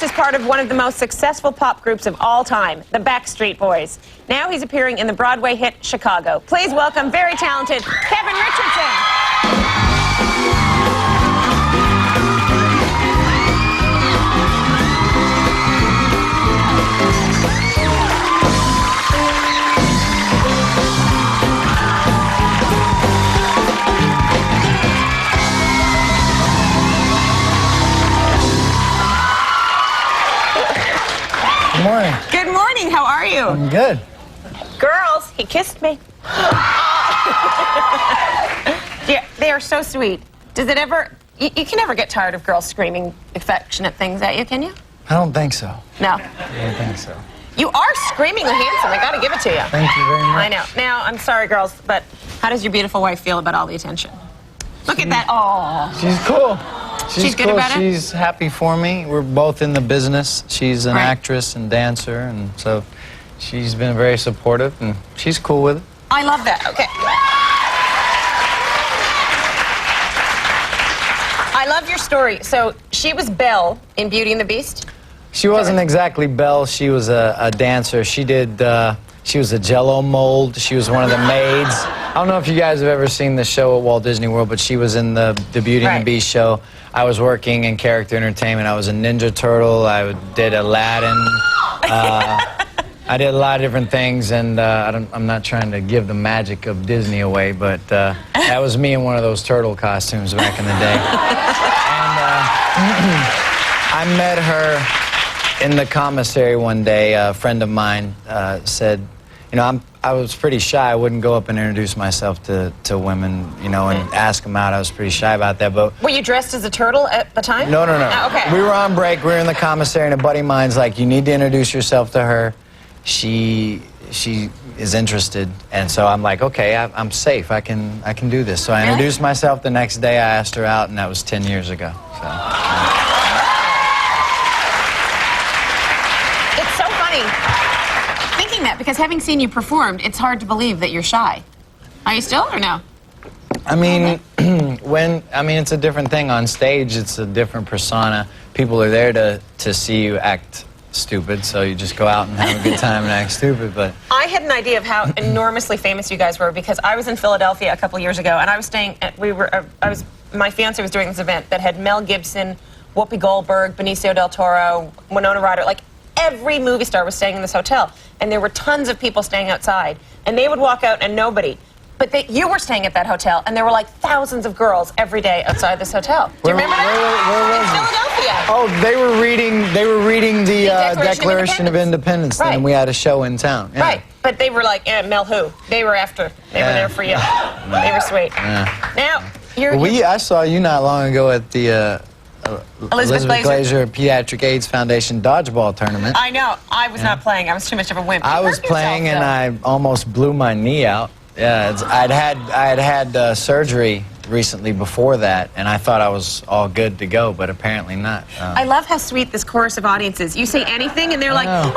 next is part of one of the most successful pop groups of all time, the Backstreet Boys. Now he's appearing in the Broadway hit Chicago. Please welcome very talented Kevin Richardson. Good morning. Good morning. How are you? I'm good. Girls, he kissed me. Yeah, they are so sweet. Does it ever... You can never get tired of girls screaming affectionate things at you, can you? I don't think so. No. I don't think so. You are screamingly handsome. I got to give it to you. Thank you very much. I know. Now, I'm sorry, girls, but how does your beautiful wife feel about all the attention? Look at that. Oh. She's cool. She's good cool. about it? She's happy for me. We're both in the business. She's an Right. actress and dancer, and so she's been very supportive, and she's cool with it. I love that. Okay. I love your story. So she was Belle in Beauty and the Beast? She wasn't exactly Belle. She was a dancer. She did... she was a Jell-O mold. She was one of the maids. I don't know if you guys have ever seen the show at Walt Disney World, but she was in the Beauty and the Beast show. I was working in character entertainment. I was a Ninja Turtle. I did Aladdin. I did a lot of different things, and I'm not trying to give the magic of Disney away, but that was me in one of those turtle costumes back in the day. And I met her in the commissary one day. A friend of mine said, you know, I was pretty shy. I wouldn't go up and introduce myself to women, you know, and ask them out. I was pretty shy about that. But were you dressed as a turtle at the time? No. Oh, okay. We were on break. We were in the commissary, and a buddy of mine's like, you need to introduce yourself to her. She is interested, and so I'm like, okay, I'm safe. I can do this. So I introduced myself the next day. I asked her out, and that was 10 years ago. So. It's so funny thinking that, because having seen you performed, it's hard to believe that you're shy. Are you still, or no? I mean, it's a different thing on stage. It's a different persona. People are there to see you act stupid, so you just go out and have a good time and act stupid. But I had an idea of how enormously famous you guys were, because I was in Philadelphia a couple years ago, and I was staying at, my fiance was doing this event that had Mel Gibson, Whoopi Goldberg, Benicio del Toro, Winona Ryder, like every movie star was staying in this hotel, and there were tons of people staying outside, and they would walk out and nobody. But you were staying at that hotel, and there were like thousands of girls every day outside this hotel. Do you remember that? Where was in Philadelphia. Oh, they were reading the Declaration of Independence, right. And we had a show in town. Yeah. Right, but they were like, Mel who? They were after. They were there for you. They were sweet. Now, I saw you not long ago at the Elizabeth Glaser Pediatric AIDS Foundation dodgeball tournament. I know. I was not playing. I was too much of a wimp. I was playing, and I almost blew my knee out. Yeah, I'd had surgery recently before that, and I thought I was all good to go, but apparently not. I love how sweet this chorus of audience is. You say anything, and they're like, oh.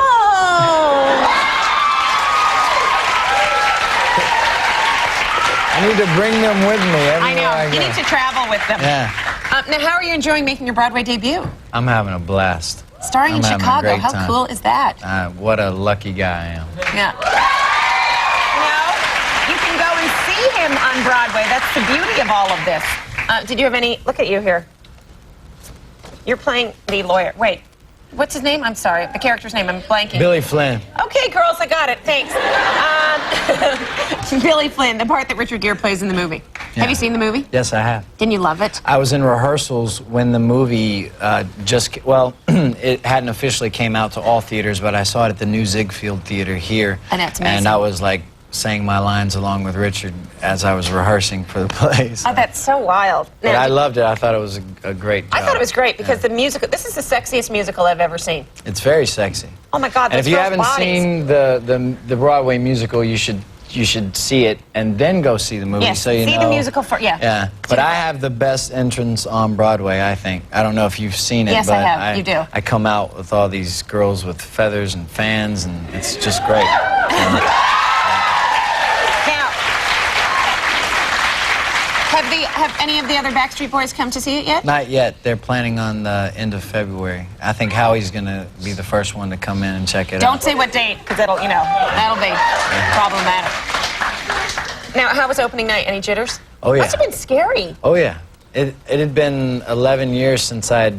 I need to bring them with me everywhere I know. go. You need to travel with them. Yeah. Now, how are you enjoying making your Broadway debut? I'm having a blast. Starring in Chicago. How cool is that? What a lucky guy I am. Yeah. You can go and see him on Broadway. That's the beauty of all of this. Did you have any... Look at you here. You're playing the lawyer. Wait. What's his name? I'm sorry. The character's name. I'm blanking. Billy Flynn. Okay, girls. I got it. Thanks. Billy Flynn, the part that Richard Gere plays in the movie. Yeah. Have you seen the movie? Yes, I have. Didn't you love it? I was in rehearsals when the movie it hadn't officially came out to all theaters, but I saw it at the New Ziegfeld Theater here. And that's amazing. And I was like saying my lines along with Richard as I was rehearsing for the play. So. Oh, that's so wild. Now, but I loved it. I thought it was a great job. I thought it was great because the musical, this is the sexiest musical I've ever seen. It's very sexy. Oh my God, and if you haven't seen the Broadway musical, you should see it and then go see the movie. Yes, so you see know. the musical first. Yeah. Yeah, but I have the best entrance on Broadway, I think. I don't know if you've seen it, yes, but I have. You do. I come out with all these girls with feathers and fans, and it's just great. Have any of the other Backstreet Boys come to see it yet? Not yet. They're planning on the end of February. I think Howie's going to be the first one to come in and check it out. Don't say what date, because that'll be problematic. Now, how was opening night? Any jitters? Oh, yeah. Must have been scary. Oh, yeah. It had been 11 years since I'd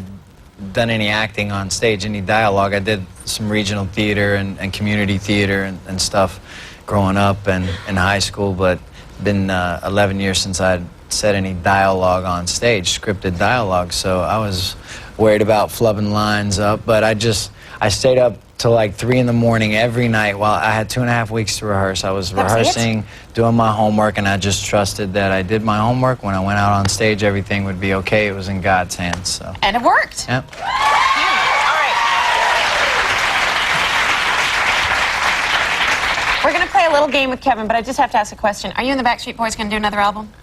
done any acting on stage, any dialogue. I did some regional theater and community theater and stuff growing up and in high school, but been 11 years since I'd said any dialogue on stage, scripted dialogue, so I was worried about flubbing lines up, but I stayed up till like 3 in the morning every night while I had 2.5 weeks to rehearse. I was rehearsing, doing my homework, and I just trusted that I did my homework. When I went out on stage, everything would be okay. It was in God's hands, so. And it worked. Yep. All right. We're going to play a little game with Kevin, but I just have to ask a question. Are you and the Backstreet Boys going to do another album?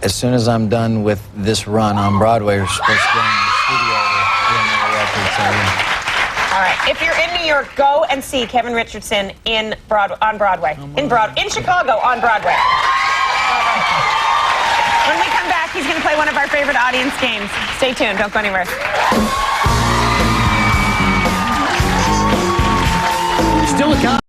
As soon as I'm done with this run on Broadway, we're supposed to go in the studio to do another record, so yeah. All right. If you're in New York, go and see Kevin Richardson on Broadway. In Chicago on Broadway. All right. When we come back, he's going to play one of our favorite audience games. Stay tuned. Don't go anywhere. Still a